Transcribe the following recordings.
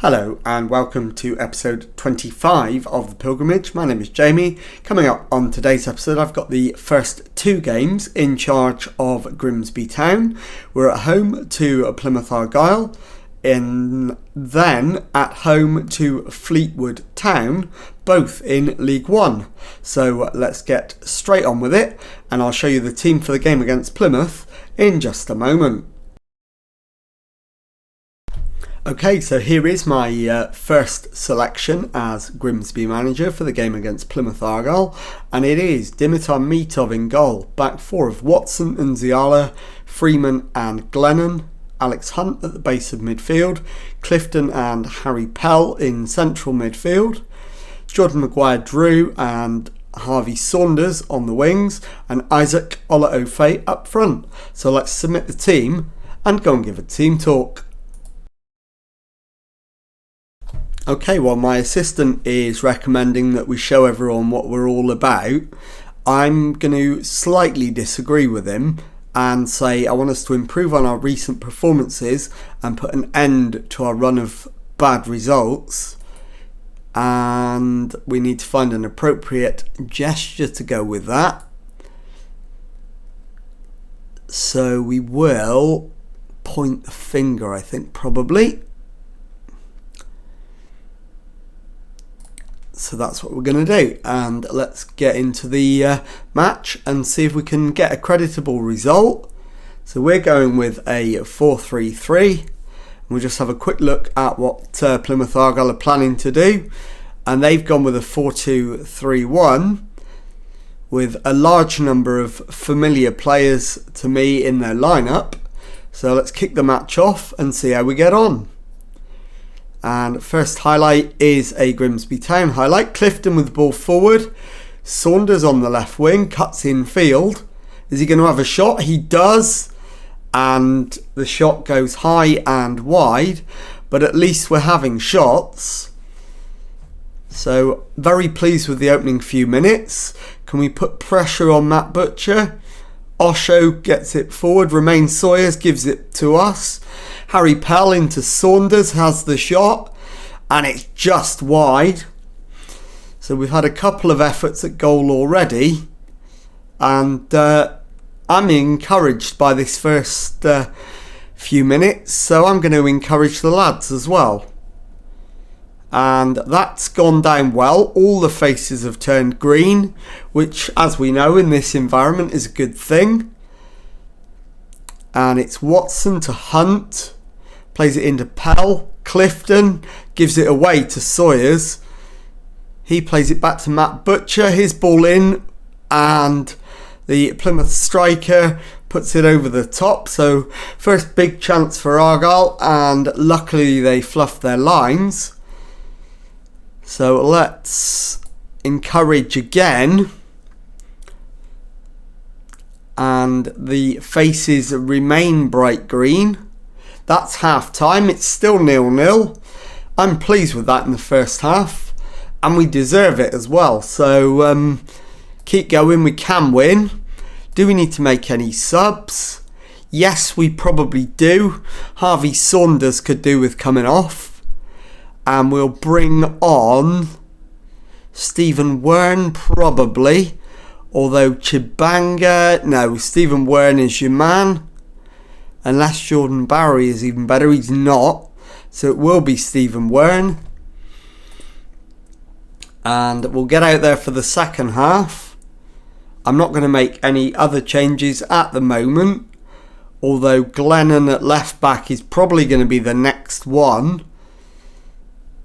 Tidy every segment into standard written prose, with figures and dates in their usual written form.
Hello and welcome to episode 25 of The Pilgrimage. My name is Jamie. Coming up on today's episode, I've got the first two games in charge of Grimsby Town. We're at home to Plymouth Argyle, and then at home to Fleetwood Town, both in League One. So let's get straight on with it, and I'll show you the team for the game against Plymouth in just a moment. Okay, so here is my first selection as Grimsby manager for the game against Plymouth Argyle, and it is Dimitar Mitov in goal, back four of Watson and Ziala, Freeman and Glennon, Alex Hunt at the base of midfield, Clifton and Harry Pell in central midfield, Jordan Maguire-Drew and Harvey Saunders on the wings, and Isaac Ola-Ofe up front. So let's submit the team and go and give a team talk. Okay, well, my assistant is recommending that we show everyone what we're all about. I'm going to slightly disagree with him and say I want us to improve on our recent performances and put an end to our run of bad results. And we need to find an appropriate gesture to go with that. So we will point the finger, I think, probably. So that's what we're going to do, and let's get into the match and see if we can get a creditable result. So we're going with a 4-3-3, and we'll just have a quick look at what Plymouth Argyle are planning to do, and they've gone with a 4-2-3-1 with a large number of familiar players to me in their lineup. So let's kick the match off and see how we get on. And first highlight is a Grimsby Town highlight. Clifton with the ball forward. Saunders on the left wing, cuts in field. Is he going to have a shot? He does. And the shot goes high and wide. But at least we're having shots. So very pleased with the opening few minutes. Can we put pressure on Matt Butcher? Osho gets it forward. Romain Sawyers gives it to us. Harry Pell into Saunders, has the shot, and it's just wide. So we've had a couple of efforts at goal already, and I'm encouraged by this first few minutes, so I'm going to encourage the lads as well. And that's gone down well. All the faces have turned green, which, as we know, in this environment is a good thing. And it's Watson to Hunt. Plays it into Pell. Clifton gives it away to Sawyers. He plays it back to Matt Butcher. His ball in, and the Plymouth striker puts it over the top. So first big chance for Argyle, and luckily they fluffed their lines. So let's encourage again. And the faces remain bright green. That's half time. It's still 0-0. I'm pleased with that in the first half, and we deserve it as well. So keep going. We can win. Do we need to make any subs? Yes, we probably do. Harvey Saunders could do with coming off, and we'll bring on Stephen Wern probably. Although Chibanga, no, Stephen Wern is your man. Unless Jordan Barry is even better, he's not. So it will be Stephen Wern. And we'll get out there for the second half. I'm not going to make any other changes at the moment. Although Glennon at left back is probably going to be the next one.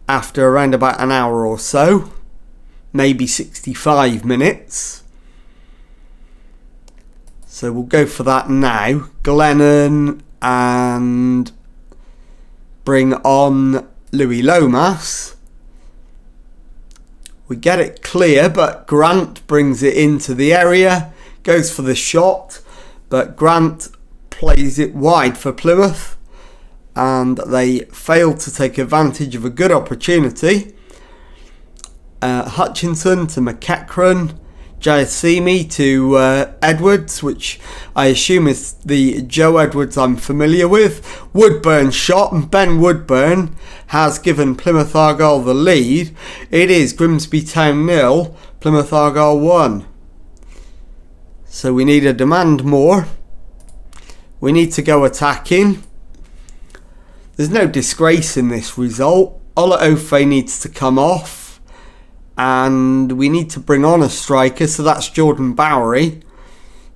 After around about an hour or so. Maybe 65 minutes. So we'll go for that now. Glennon, and bring on Louis Lomas. We get it clear, but Grant brings it into the area. Goes for the shot, but Grant plays it wide for Plymouth. And they fail to take advantage of a good opportunity. Hutchinson to McEachran. Giacimi to Edwards, which I assume is the Joe Edwards I'm familiar with. Woodburn shot, and Ben Woodburn has given Plymouth Argyle the lead. It is Grimsby Town 0, Plymouth Argyle 1. So we need a demand more. We need to go attacking. There's no disgrace in this result. Ola Ofe needs to come off. And we need to bring on a striker. So that's Jordan Bowery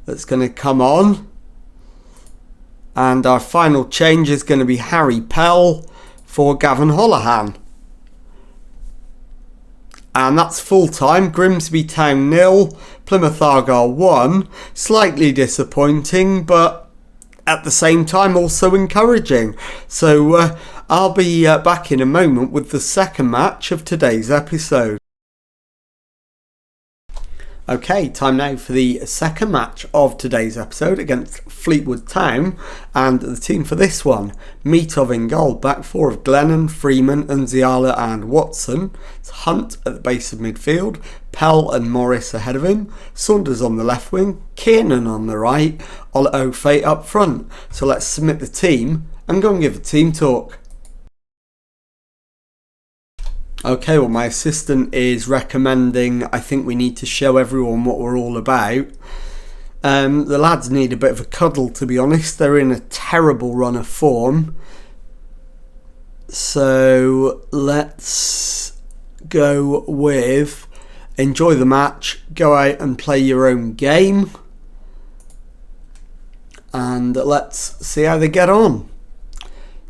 that's going to come on. And our final change is going to be Harry Pell for Gavin Holohan. And that's full time. Grimsby Town 0, Plymouth Argyle 1. Slightly disappointing, but at the same time also encouraging. So I'll be back in a moment with the second match of today's episode. Okay, time now for the second match of today's episode against Fleetwood Town, and the team for this one: Meatov in goal, back four of Glennon, Freeman, Nziala and Watson. It's Hunt at the base of midfield, Pell and Morris ahead of him, Saunders on the left wing, Kiernan on the right, Ola Ofe up front. So let's submit the team and go and give a team talk. Okay, well, my assistant is recommending I think we need to show everyone what we're all about. The lads need a bit of a cuddle, to be honest. They're in a terrible run of form. So let's go with enjoy the match, go out and play your own game, and let's see how they get on.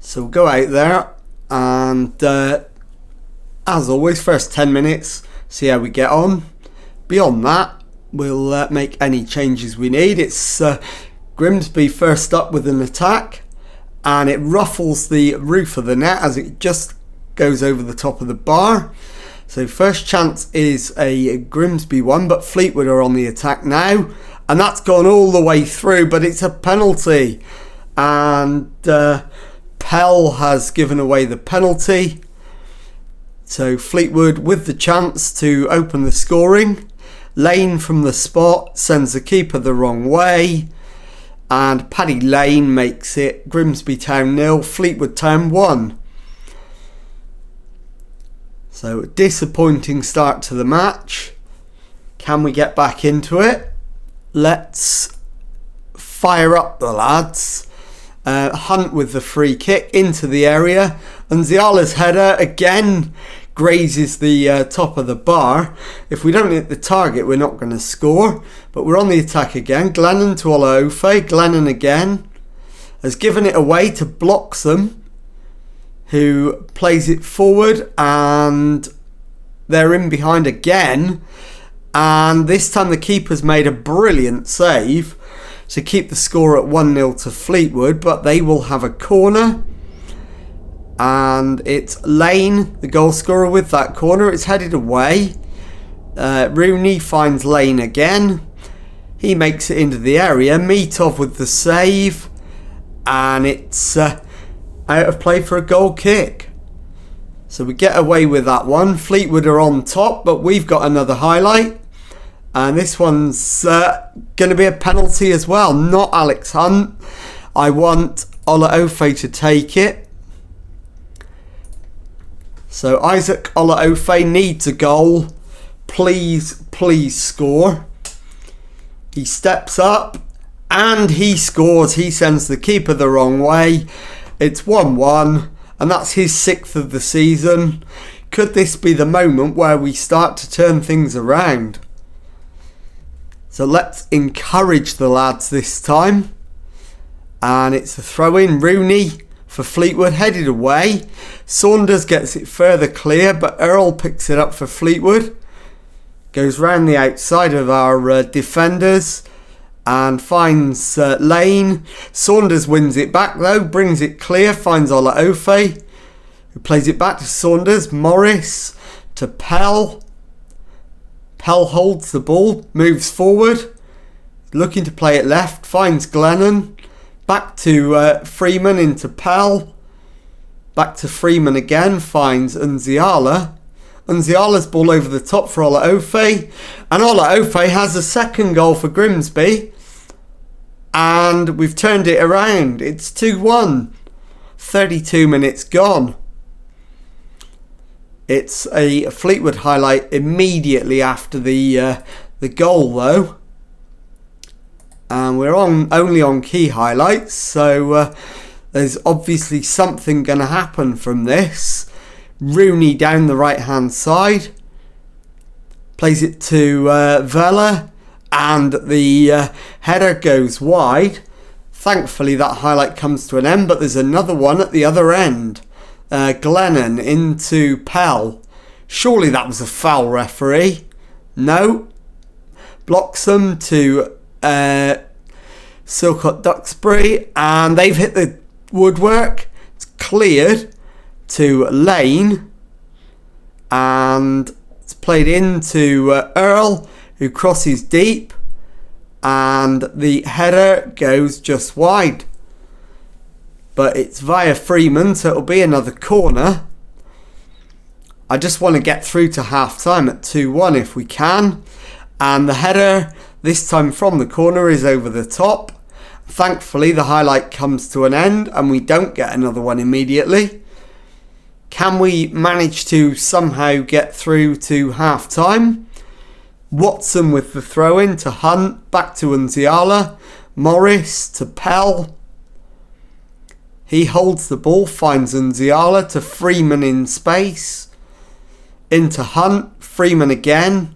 So we'll go out there and as always, first 10 minutes, see how we get on. Beyond that, we'll make any changes we need. It's Grimsby first up with an attack, and it ruffles the roof of the net as it just goes over the top of the bar. So first chance is a Grimsby one, but Fleetwood are on the attack now, and that's gone all the way through, but it's a penalty, and Pell has given away the penalty. So Fleetwood with the chance to open the scoring. Lane from the spot sends the keeper the wrong way. And Paddy Lane makes it Grimsby Town 0, Fleetwood Town 1. So a disappointing start to the match. Can we get back into it? Let's fire up the lads. Hunt with the free kick into the area. And Ziala's header again grazes the top of the bar. If we don't hit the target, we're not going to score. But we're on the attack again. Glennon to Ola Ofe. Glennon again has given it away to Bloxham, who plays it forward, and they're in behind again. And this time the keeper's made a brilliant save to keep the score at 1-0 to Fleetwood, but they will have a corner. And it's Lane, the goal scorer, with that corner. It's headed away. Rooney finds Lane again. He makes it into the area. Meatov with the save. And it's out of play for a goal kick. So we get away with that one. Fleetwood are on top, but we've got another highlight. And this one's going to be a penalty as well. Not Alex Hunt. I want Ola Ofe to take it. So Isaac Ola Ofe needs a goal. Please, please score. He steps up and he scores. He sends the keeper the wrong way. It's 1-1 and that's his 6th of the season. Could this be the moment where we start to turn things around? So let's encourage the lads this time. And it's a throw in. Rooney for Fleetwood, headed away. Saunders gets it further clear, but Earl picks it up for Fleetwood. Goes round the outside of our defenders and finds Lane. Saunders wins it back though, brings it clear, finds Ola Ofe, who plays it back to Saunders. Morris to Pell. Pell holds the ball, moves forward, looking to play it left, finds Glennon. Back to Freeman into Pell. Back to Freeman again, finds Nziala. Unziala's ball over the top for Ola Ofe. And Ola Ofe has a second goal for Grimsby. And we've turned it around. It's 2-1. 32 minutes gone. It's a Fleetwood highlight immediately after the goal though. And we're only on key highlights, so there's obviously something going to happen from this. Rooney down the right hand side. Plays it to Vela, and the header goes wide. Thankfully that highlight comes to an end, but there's another one at the other end. Glennon into Pell. Surely that was a foul, referee. No. Blocks them to Silcott Duxbury, and they've hit the woodwork. It's cleared to Lane, and it's played into Earl, who crosses deep, and the header goes just wide. But it's via Freeman, so it'll be another corner. I just want to get through to half time at 2-1 if we can. And the header, this time from the corner, is over the top. Thankfully, the highlight comes to an end and we don't get another one immediately. Can we manage to somehow get through to half time? Watson with the throw in to Hunt, back to Unziala. Morris to Pell. He holds the ball, finds Unziala to Freeman in space. Into Hunt, Freeman again.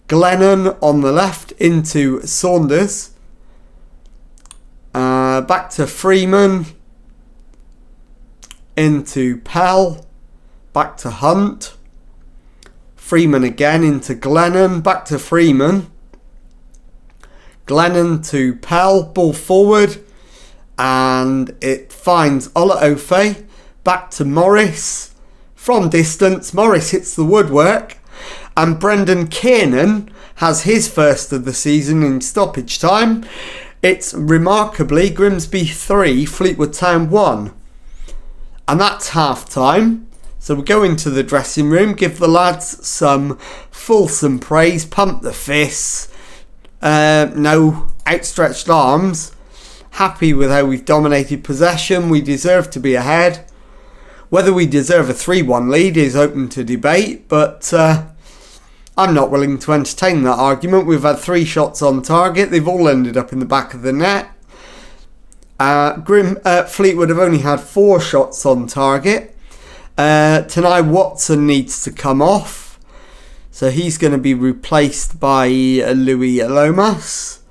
Glennon on the left into Saunders. Back to Freeman. Into Pell. Back to Hunt. Freeman again into Glennon. Back to Freeman. Glennon to Pell. Ball forward. And it finds Ola Ofe. Back to Morris. From distance, Morris hits the woodwork. And Brendan Kiernan has his first of the season in stoppage time. It's remarkably Grimsby 3, Fleetwood Town 1. And that's half time. So we go into the dressing room, give the lads some fulsome praise, pump the fists. No outstretched arms. Happy with how we've dominated possession. We deserve to be ahead. Whether we deserve a 3-1 lead is open to debate, but I'm not willing to entertain that argument. We've had 3 shots on target. They've all ended up in the back of the net. Fleetwood have only had 4 shots on target. Tonight Watson needs to come off. So he's going to be replaced by Louis Lomas.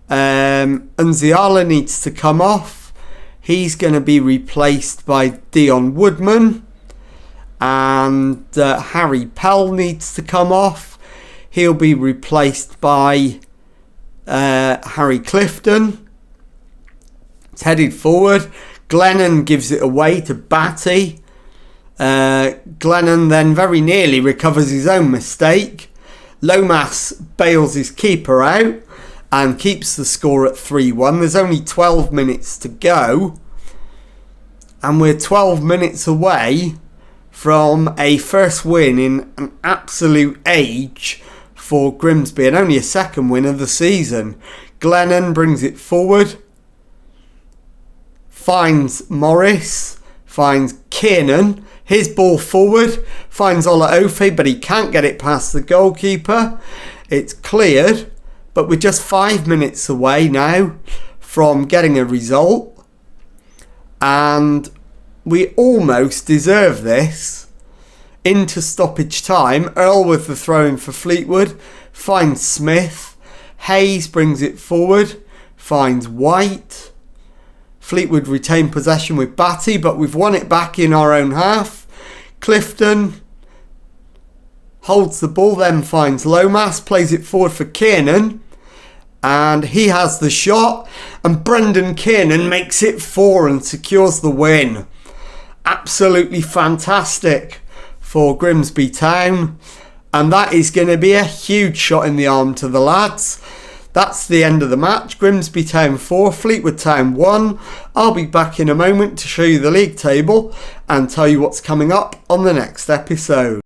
Unziala needs to come off. He's going to be replaced by Dion Woodman. And Harry Pell needs to come off. He'll be replaced by Harry Clifton. It's headed forward. Glennon gives it away to Batty. Glennon then very nearly recovers his own mistake. Lomas bails his keeper out and keeps the score at 3-1. There's only 12 minutes to go. And we're 12 minutes away from a first win in an absolute age for Grimsby, and only a second win of the season. Glennon brings it forward. Finds Morris. Finds Kiernan. His ball forward. Finds Ola Ofe, but he can't get it past the goalkeeper. It's cleared. But we're just 5 minutes away now from getting a result. And we almost deserve this. Into stoppage time. Earl with the throw in for Fleetwood. Finds Smith. Hayes brings it forward. Finds White. Fleetwood retain possession with Batty, but we've won it back in our own half. Clifton holds the ball, then finds Lomas, plays it forward for Kiernan, and he has the shot, and Brendan Kiernan makes it 4 and secures the win. Absolutely fantastic for Grimsby Town, and that is going to be a huge shot in the arm to the lads. That's the end of the match. Grimsby Town 4, Fleetwood Town 1. I'll be back in a moment to show you the league table and tell you what's coming up on the next episode.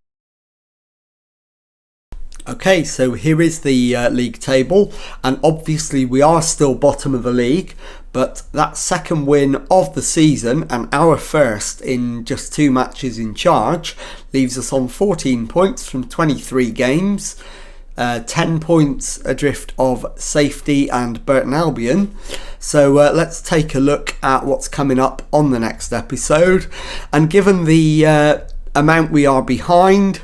Okay, so here is the league table, and obviously we are still bottom of the league, but that second win of the season and our first in just 2 matches in charge leaves us on 14 points from 23 games, 10 points adrift of Safety and Burton Albion. So let's take a look at what's coming up on the next episode, and given the amount we are behind,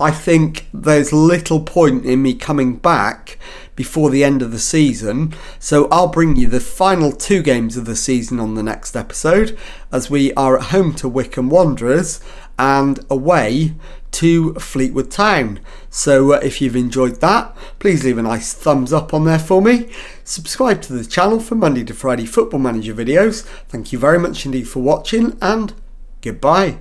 I think there's little point in me coming back before the end of the season, so I'll bring you the final 2 games of the season on the next episode, as we are at home to Wycombe Wanderers and away to Fleetwood Town. So if you've enjoyed that, please leave a nice thumbs up on there for me. Subscribe to the channel for Monday to Friday Football Manager videos. Thank you very much indeed for watching, and goodbye.